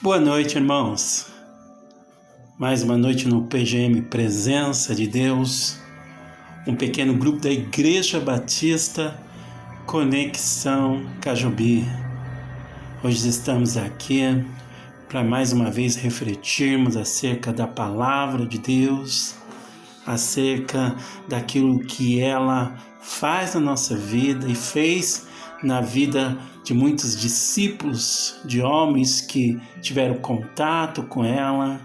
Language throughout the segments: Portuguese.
Boa noite, irmãos. Mais uma noite no PGM Presença de Deus, um pequeno grupo da Igreja Batista Conexão Cajubi. Hoje estamos aqui para mais uma vez refletirmos acerca da Palavra de Deus, acerca daquilo que ela faz na nossa vida e fez na vida de muitos discípulos, de homens que tiveram contato com ela,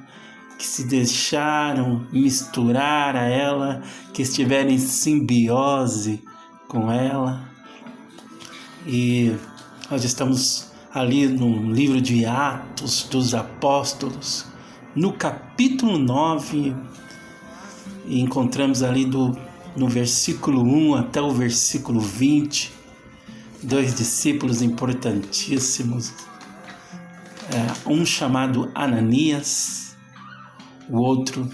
que se deixaram misturar a ela, que estiveram em simbiose com ela. E nós estamos ali no livro de Atos dos Apóstolos, no capítulo 9, e encontramos ali no versículo 1 até o versículo 20, dois discípulos importantíssimos, um chamado Ananias, o outro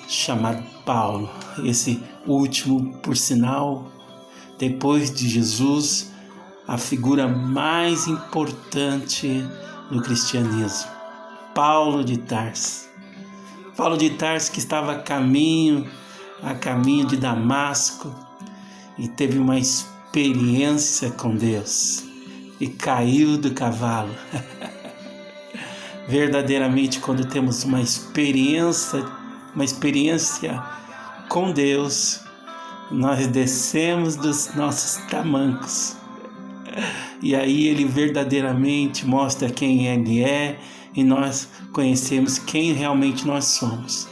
chamado Paulo. Esse último, por sinal, depois de Jesus, a figura mais importante no cristianismo, Paulo de Tarso. Paulo de Tarso, que estava a caminho de Damasco e teve uma experiência com Deus e caiu do cavalo. Verdadeiramente, quando temos uma experiência com Deus, nós descemos dos nossos tamancos. E aí ele verdadeiramente mostra quem ele é e nós conhecemos quem realmente nós somos.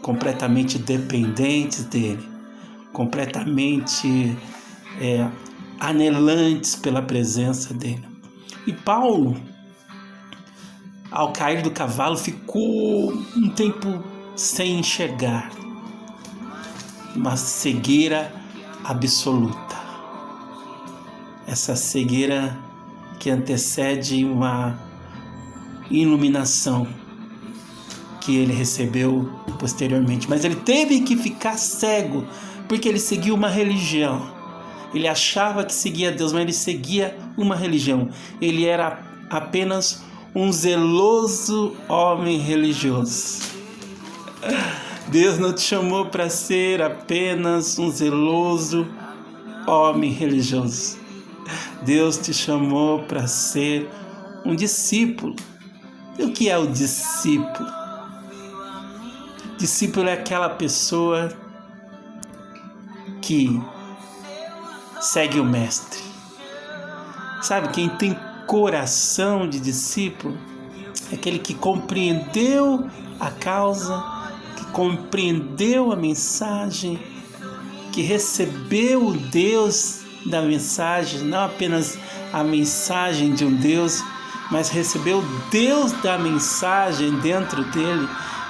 Completamente dependentes dele, completamente anelantes pela presença dele. E Paulo, ao cair do cavalo, ficou um tempo sem enxergar, uma cegueira absoluta. Essa cegueira que antecede uma iluminação que ele recebeu posteriormente. Mas ele teve que ficar cego, porque ele seguia uma religião. Ele achava que seguia Deus, mas ele seguia uma religião. Ele era apenas um zeloso homem religioso. Deus não te chamou para ser apenas um zeloso homem religioso. Deus te chamou para ser um discípulo. E o que é o discípulo? Discípulo é aquela pessoa que segue o mestre. Sabe, quem tem coração de discípulo é aquele que compreendeu a causa, que compreendeu a mensagem, que recebeu o Deus da mensagem, não apenas a mensagem de um Deus, mas recebeu o Deus da mensagem dentro dele.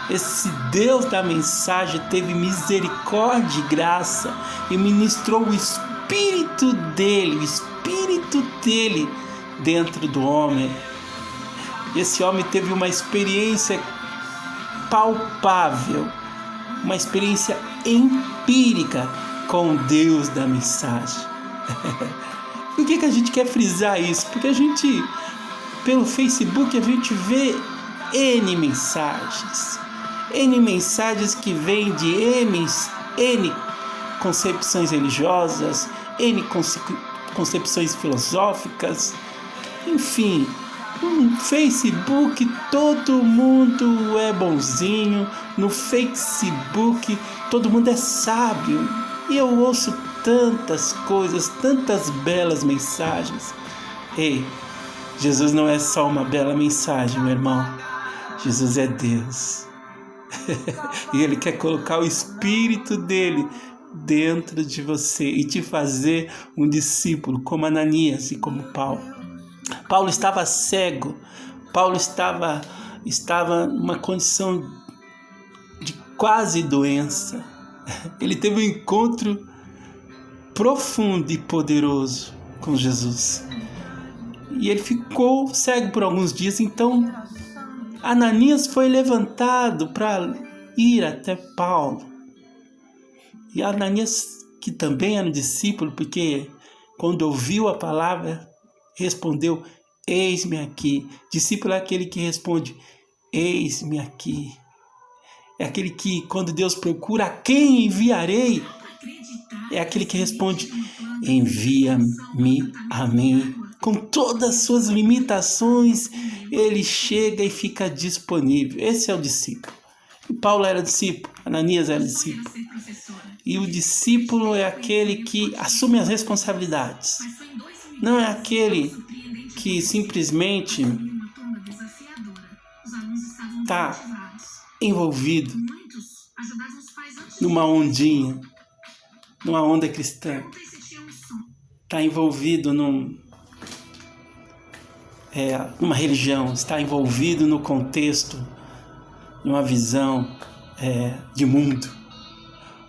Esse Deus da mensagem teve misericórdia e graça e ministrou o Espírito dele dentro do homem. Esse homem teve uma experiência palpável, uma experiência empírica com o Deus da mensagem. Por que a gente quer frisar isso? Porque a gente, pelo Facebook, a gente vê N mensagens que vêm de N concepções religiosas, N concepções filosóficas, enfim. No Facebook todo mundo é bonzinho, no Facebook todo mundo é sábio, e eu ouço tantas coisas, tantas belas mensagens. Ei, Jesus não é só uma bela mensagem, meu irmão. Jesus é Deus. E Ele quer colocar o Espírito dele dentro de você e te fazer um discípulo, como Ananias e como Paulo. Paulo estava cego. Paulo estava numa condição de quase doença. Ele teve um encontro profundo e poderoso com Jesus. E ele ficou cego por alguns dias. Então, Ananias foi levantado para ir até Paulo. E Ananias, que também era um discípulo, porque quando ouviu a palavra, respondeu: eis-me aqui. Discípulo é aquele que responde, eis-me aqui. É aquele que, quando Deus procura, a quem enviarei? É aquele que responde, envia-me a mim. Com todas as suas limitações, ele chega e fica disponível. Esse é o discípulo. E Paulo era discípulo, Ananias era discípulo. E o discípulo é aquele que assume as responsabilidades. Não é aquele que simplesmente está envolvido numa ondinha, numa onda cristã. Está envolvido numa religião, está envolvido no contexto, numa visão de mundo.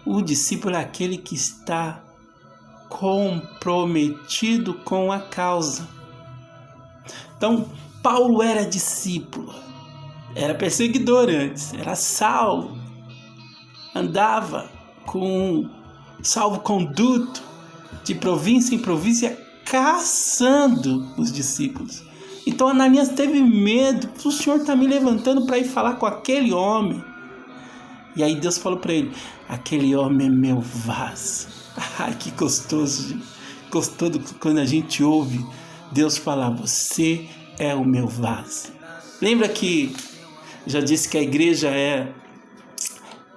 O discípulo é aquele que está comprometido com a causa. Então, Paulo era discípulo, era perseguidor antes, era Saulo, andava com salvo-conduto de província em província, caçando os discípulos. Então Ananias teve medo, o Senhor está me levantando para ir falar com aquele homem. E aí Deus falou para ele, aquele homem é meu vaso. Ai, que gostoso, gostoso quando a gente ouve Deus falar, você é o meu vaso. Lembra que já disse que a igreja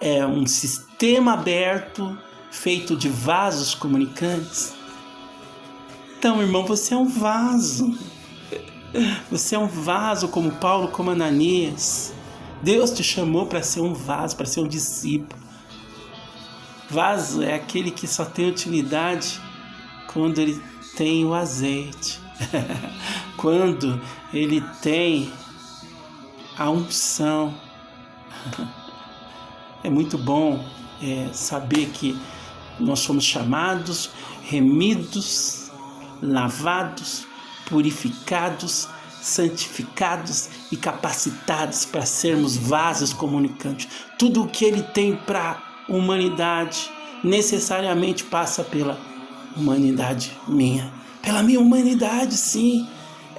é um sistema aberto, feito de vasos comunicantes? Então, irmão, você é um vaso. Você é um vaso como Paulo, como Ananias. Deus te chamou para ser um vaso, para ser um discípulo. Vaso é aquele que só tem utilidade quando ele tem o azeite. Quando ele tem a unção. É muito bom saber que nós somos chamados, remidos, lavados, purificados, santificados e capacitados para sermos vasos comunicantes. Tudo o que ele tem para a humanidade necessariamente passa pela humanidade minha. Pela minha humanidade, sim.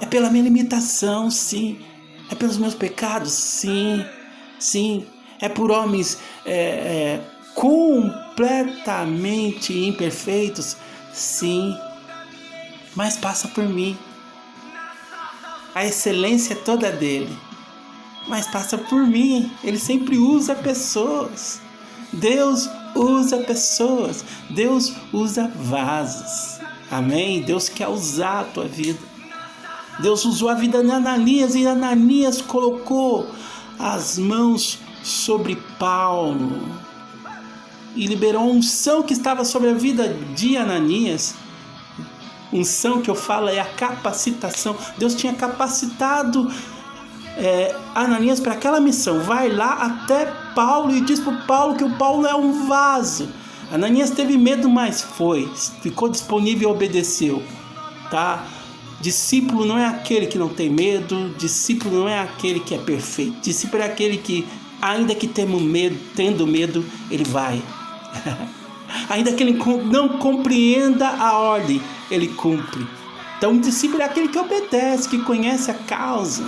É pela minha limitação, sim. É pelos meus pecados, sim. Sim. É por homens completamente imperfeitos, sim. Mas passa por mim. A excelência é toda dele, mas passa por mim. Ele sempre usa pessoas. Deus usa pessoas. Deus usa vasos. Amém? Deus quer usar a tua vida. Deus usou a vida de Ananias e Ananias colocou as mãos sobre Paulo e liberou a unção que estava sobre a vida de Ananias. Unção que eu falo é a capacitação. Deus tinha capacitado Ananias para aquela missão. Vai lá até Paulo e diz para o Paulo que o Paulo é um vaso. Ananias teve medo, mas ficou disponível e obedeceu, tá? Discípulo não é aquele que não tem medo. Discípulo não é aquele que é perfeito. Discípulo é aquele que, ainda que tendo medo, ele vai. Ainda que ele não compreenda a ordem, ele cumpre. Então, o discípulo é aquele que obedece, que conhece a causa,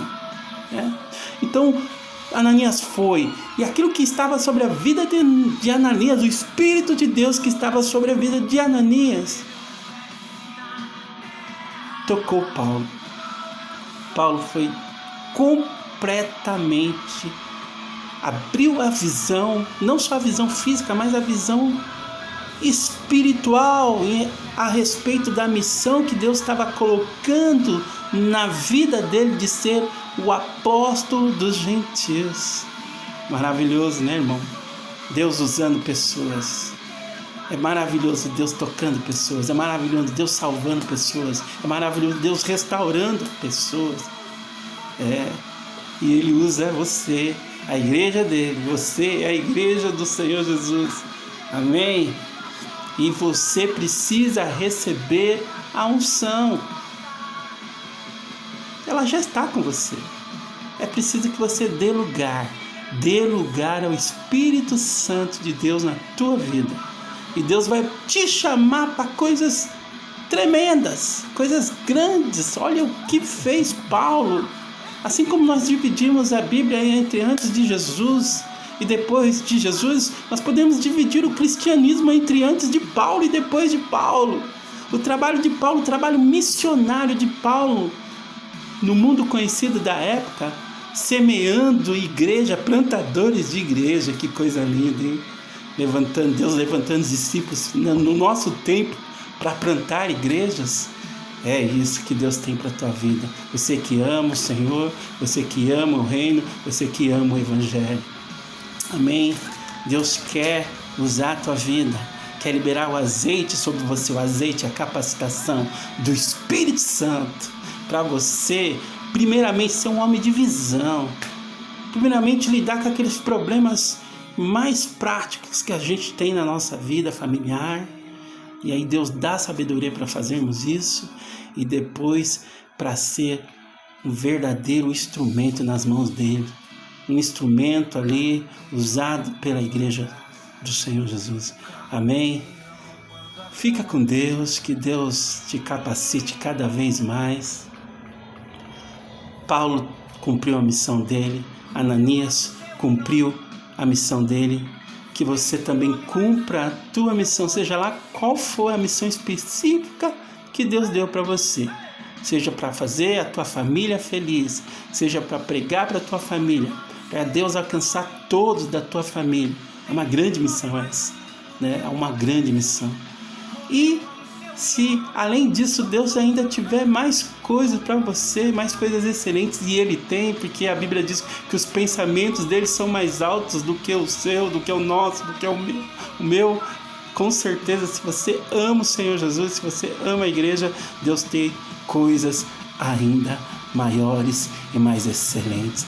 né? Então, Ananias foi. E aquilo que estava sobre a vida de Ananias, o Espírito de Deus que estava sobre a vida de Ananias, tocou Paulo. Paulo foi completamente, abriu a visão, não só a visão física, mas a visão espiritual a respeito da missão que Deus estava colocando na vida dele de ser o apóstolo dos gentios. Maravilhoso, né, irmão? Deus usando pessoas. É maravilhoso Deus tocando pessoas. É maravilhoso Deus salvando pessoas. É maravilhoso Deus restaurando pessoas. E Ele usa você, a igreja dele. Você é a igreja do Senhor Jesus. Amém? E você precisa receber a unção. Ela já está com você. É preciso que você dê lugar. Dê lugar ao Espírito Santo de Deus na tua vida. E Deus vai te chamar para coisas tremendas, coisas grandes. Olha o que fez Paulo. Assim como nós dividimos a Bíblia entre antes de Jesus e depois de Jesus, nós podemos dividir o cristianismo entre antes de Paulo e depois de Paulo. O trabalho de Paulo, o trabalho missionário de Paulo no mundo conhecido da época, semeando igreja, plantadores de igreja. Que coisa linda, hein? Deus levantando discípulos no nosso tempo para plantar igrejas. É isso que Deus tem para a tua vida. Você que ama o Senhor, você que ama o reino, você que ama o Evangelho. Amém? Deus quer usar a tua vida, quer liberar o azeite sobre você, o azeite, a capacitação do Espírito Santo, para você, primeiramente, ser um homem de visão, primeiramente, lidar com aqueles problemas mais práticos que a gente tem na nossa vida familiar. E aí Deus dá sabedoria para fazermos isso, e depois para ser um verdadeiro instrumento nas mãos dele, um instrumento ali usado pela igreja do Senhor Jesus. Amém? Fica com Deus, que Deus te capacite cada vez mais. Paulo cumpriu a missão dele, Ananias cumpriu a missão dele. Que você também cumpra a tua missão, seja lá qual for a missão específica que Deus deu para você. Seja para fazer a tua família feliz, seja para pregar para a tua família, para Deus alcançar todos da tua família. É uma grande missão essa, né? É uma grande missão. E se além disso Deus ainda tiver mais coisas para você, mais coisas excelentes, e Ele tem, porque a Bíblia diz que os pensamentos dele são mais altos do que o seu, do que o nosso, do que o meu. Com certeza, se você ama o Senhor Jesus, se você ama a igreja, Deus tem coisas ainda maiores e mais excelentes.